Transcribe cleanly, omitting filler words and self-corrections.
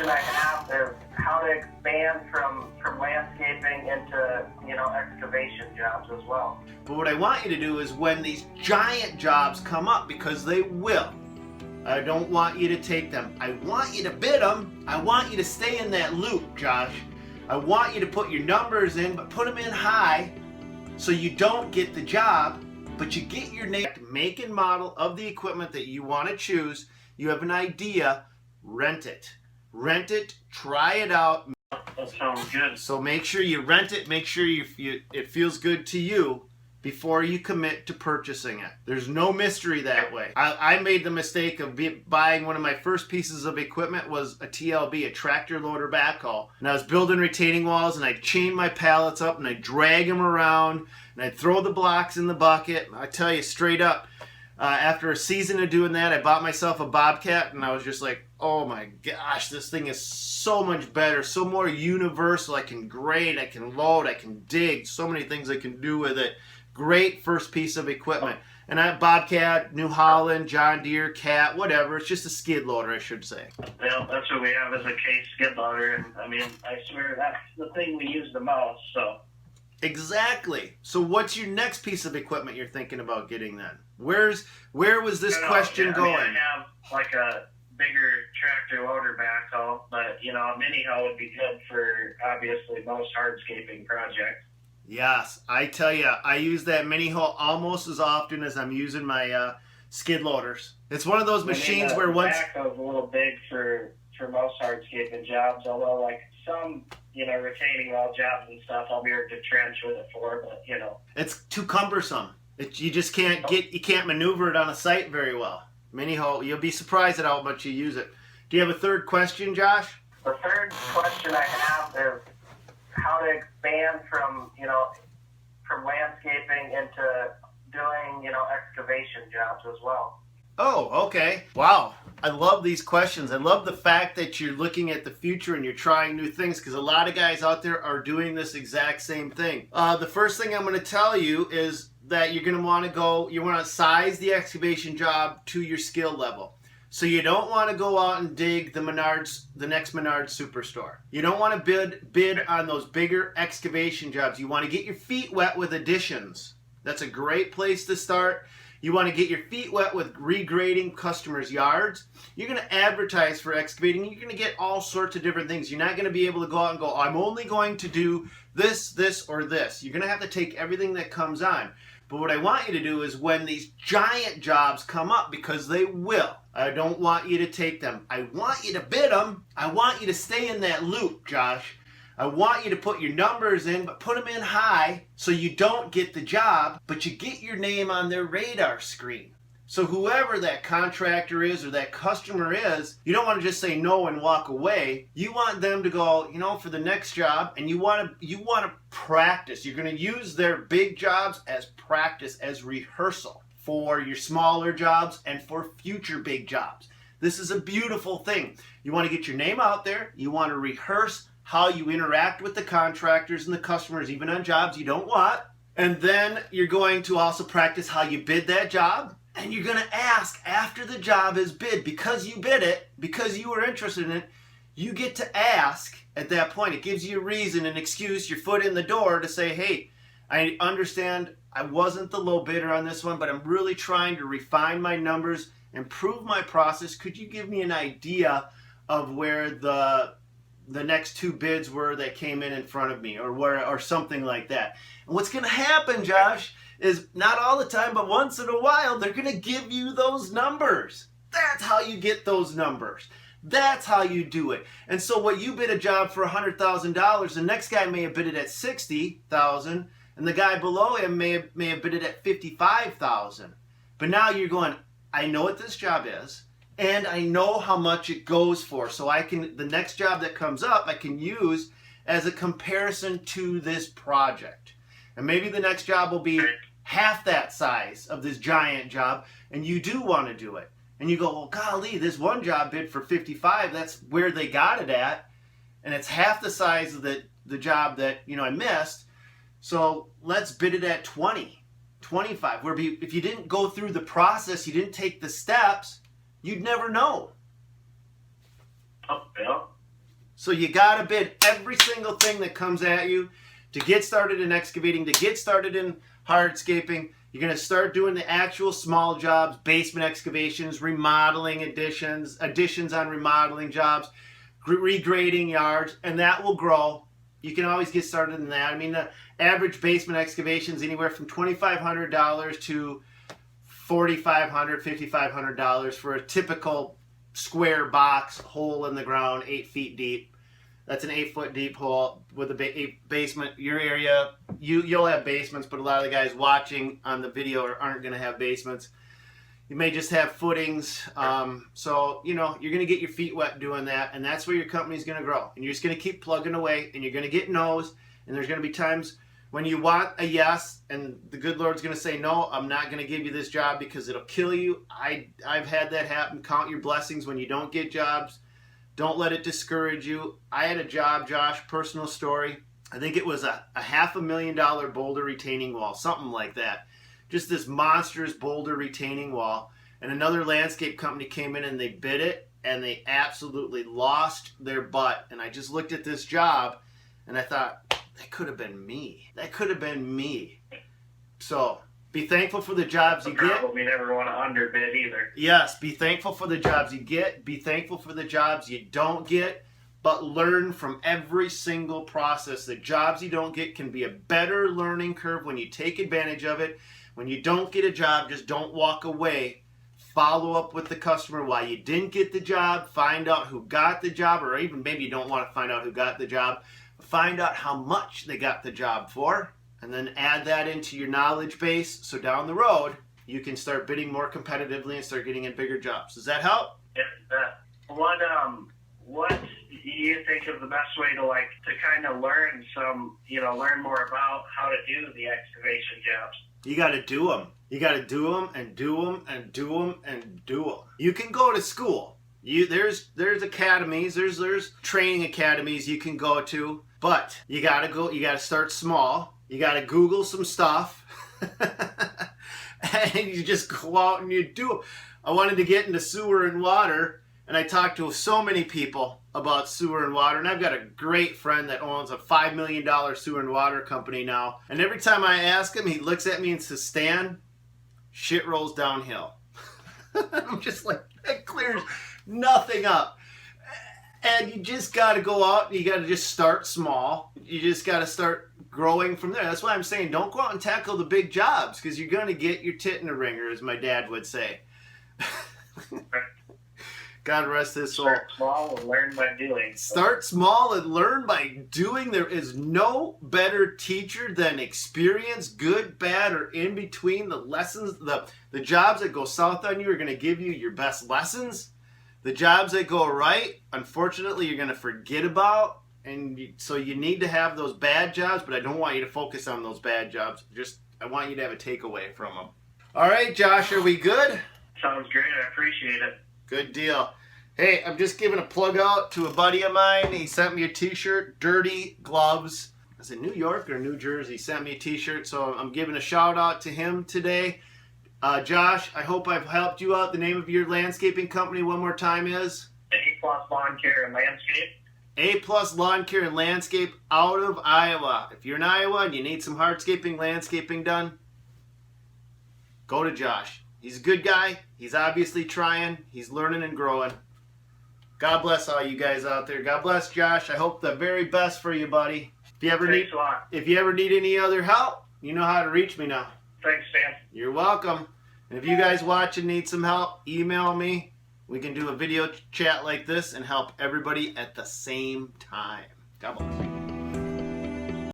question I have is how to expand from landscaping into, excavation jobs as well. But what I want you to do is when these giant jobs come up, because they will, I don't want you to take them. I want you to bid them. I want you to stay in that loop, Josh. I want you to put your numbers in, but put them in high so you don't get the job, but you get your name, make and model of the equipment that you want to choose. You have an idea, rent it. Rent it, try it out. That sounds good. So make sure you rent it, make sure it feels good to you before you commit to purchasing it. There's no mystery that way. I made the mistake of buying one of my first pieces of equipment was a TLB, a tractor loader backhoe. And I was building retaining walls and I'd chain my pallets up and I'd drag them around and I'd throw the blocks in the bucket. I tell you straight up, after a season of doing that, I bought myself a Bobcat and I was just like, oh my gosh, this thing is so much better, so more universal. I can grade, I can load, I can dig, so many things I can do with it. Great first piece of equipment. And I have Bobcat, New Holland, John Deere, Cat, whatever. It's just a skid loader, I should say. Well, that's what we have as a case skid loader. And I swear that's the thing we use the most, so. Exactly. So what's your next piece of equipment you're thinking about getting then? Where was this question going? I have like a bigger tractor loader backhoe, but a mini hoe would be good for obviously most hardscaping projects. Yes, I tell you, I use that mini hoe almost as often as I'm using my skid loaders. It's one of those machines where once the backhoe's a little big for most hardscaping jobs, although like some retaining wall jobs and stuff I'll be able to trench with it for, but it's too cumbersome. You just you can't maneuver it on a site very well. Mini hoe, you'll be surprised at how much you use it. Do you have a third question, Josh? The third question I have is how to expand from landscaping into doing, excavation jobs as well. Oh, okay. Wow. I love these questions. I love the fact that you're looking at the future and you're trying new things, because a lot of guys out there are doing this exact same thing. The first thing I'm going to tell you is that you're going to want to size the excavation job to your skill level. So you don't want to go out and dig the next Menards superstore. You don't want to bid on those bigger excavation jobs. You want to get your feet wet with additions. That's a great place to start. You want to get your feet wet with regrading customers' yards. You're going to advertise for excavating. You're going to get all sorts of different things. You're not going to be able to go out and go, I'm only going to do this, this, or this. You're going to have to take everything that comes on. But what I want you to do is when these giant jobs come up, because they will, I don't want you to take them. I want you to bid them. I want you to stay in that loop, Josh. I want you to put your numbers in, but put them in high so you don't get the job, but you get your name on their radar screen. So whoever that contractor is or that customer is, you don't want to just say no and walk away. You want them to go, for the next job, and you want to practice. You're going to use their big jobs as practice, as rehearsal for your smaller jobs and for future big jobs. This is a beautiful thing. You want to get your name out there. You want to rehearse how you interact with the contractors and the customers, even on jobs you don't want. And then you're going to also practice how you bid that job. And you're going to ask after the job is bid, because you bid it, because you were interested in it, you get to ask at that point. It gives you a reason, an excuse, your foot in the door to say, hey, I understand I wasn't the low bidder on this one, but I'm really trying to refine my numbers, improve my process. Could you give me an idea of where the next two bids were that came in front of me, or something like that? And what's going to happen, Josh, is not all the time, but once in a while, they're going to give you those numbers. That's how you get those numbers. That's how you do it. And so what you bid a job for $100,000, the next guy may have bid it at $60,000, and the guy below him may have bid it at $55,000. But now you're going, I know what this job is, and I know how much it goes for. So the next job that comes up, I can use as a comparison to this project. And maybe the next job will be half that size of this giant job, and you do want to do it. And you go, well, golly, this one job bid for 55, that's where they got it at, and it's half the size of the job that I missed, so let's bid it at 20, 25. Where if you didn't go through the process, you didn't take the steps, you'd never know. Oh, yeah. So you got to bid every single thing that comes at you to get started in excavating, to get started in hardscaping. You're going to start doing the actual small jobs, basement excavations, remodeling additions on remodeling jobs, regrading yards, and that will grow. You can always get started in that. I mean, the average basement excavation is anywhere from $2,500 to $4,500, $5,500 for a typical square box hole in the ground, 8 feet deep. That's an 8-foot deep hole with a basement. Your area, you'll have basements, but a lot of the guys watching on the video aren't going to have basements. You may just have footings. So, you know, you're going to get your feet wet doing that, and that's where your company's going to grow. And you're just going to keep plugging away, and you're going to get no's, and there's going to be times when you want a yes, and the good Lord's going to say, no, I'm not going to give you this job because it'll kill you. I've had that happen. Count your blessings when you don't get jobs. Don't let it discourage you. I had a job, Josh, personal story. I think it was a $500,000 boulder retaining wall, something like that. Just this monstrous boulder retaining wall. And another landscape company came in and they bid it, and they absolutely lost their butt. And I just looked at this job and I thought, that could have been me. That could have been me. So be thankful for the jobs you get. Probably never want to underbid either. Yes, be thankful for the jobs you get. Be thankful for the jobs you don't get. But learn from every single process. The jobs you don't get can be a better learning curve when you take advantage of it. When you don't get a job, just don't walk away. Follow up with the customer why you didn't get the job. Find out who got the job, or even maybe you don't want to find out who got the job. Find out how much they got the job for, and then add that into your knowledge base so down the road you can start bidding more competitively and start getting in bigger jobs. Does that help? Yeah, what do you think is the best way to kind of learn more about how to do the excavation jobs? You got to do them. You got to do them and do them and do them and do them. You can go to school. There's academies, there's training academies you can go to, but you gotta start small. You gotta Google some stuff, and you just go out and you do it. I wanted to get into sewer and water, and I talked to so many people about sewer and water, and I've got a great friend that owns a $5 million sewer and water company now, and every time I ask him, he looks at me and says, Stan, shit rolls downhill. I'm just like, that clears nothing up. And you just got to go out and you got to just start small. You just got to start growing from there. That's why I'm saying don't go out and tackle the big jobs, because you're going to get your tit in a ringer, as my dad would say. God rest his soul. Start small and learn by doing. Start small and learn by doing. There is no better teacher than experience, good, bad, or in between. The lessons, the jobs that go south on you are going to give you your best lessons. The jobs that go right, unfortunately, you're going to forget about. And so you need to have those bad jobs, but I don't want you to focus on those bad jobs. I want you to have a takeaway from them. All right, Josh, are we good? Sounds great. I appreciate it. Good deal. Hey, I'm just giving a plug out to a buddy of mine. He sent me a t-shirt, Dirty Gloves. Is it New York or New Jersey? He sent me a t-shirt, so I'm giving a shout out to him today. Josh, I hope I've helped you out. The name of your landscaping company one more time is? A+ Lawn Care and Landscape. A+ Lawn Care and Landscape out of Iowa. If you're in Iowa and you need some hardscaping, landscaping done, go to Josh. He's a good guy. He's obviously trying. He's learning and growing. God bless all you guys out there. God bless Josh. I hope the very best for you, buddy. If you ever need any other help, you know how to reach me now. Thanks, Stan. You're welcome. And if you guys watching need some help, email me. We can do a video chat like this and help everybody at the same time. God bless.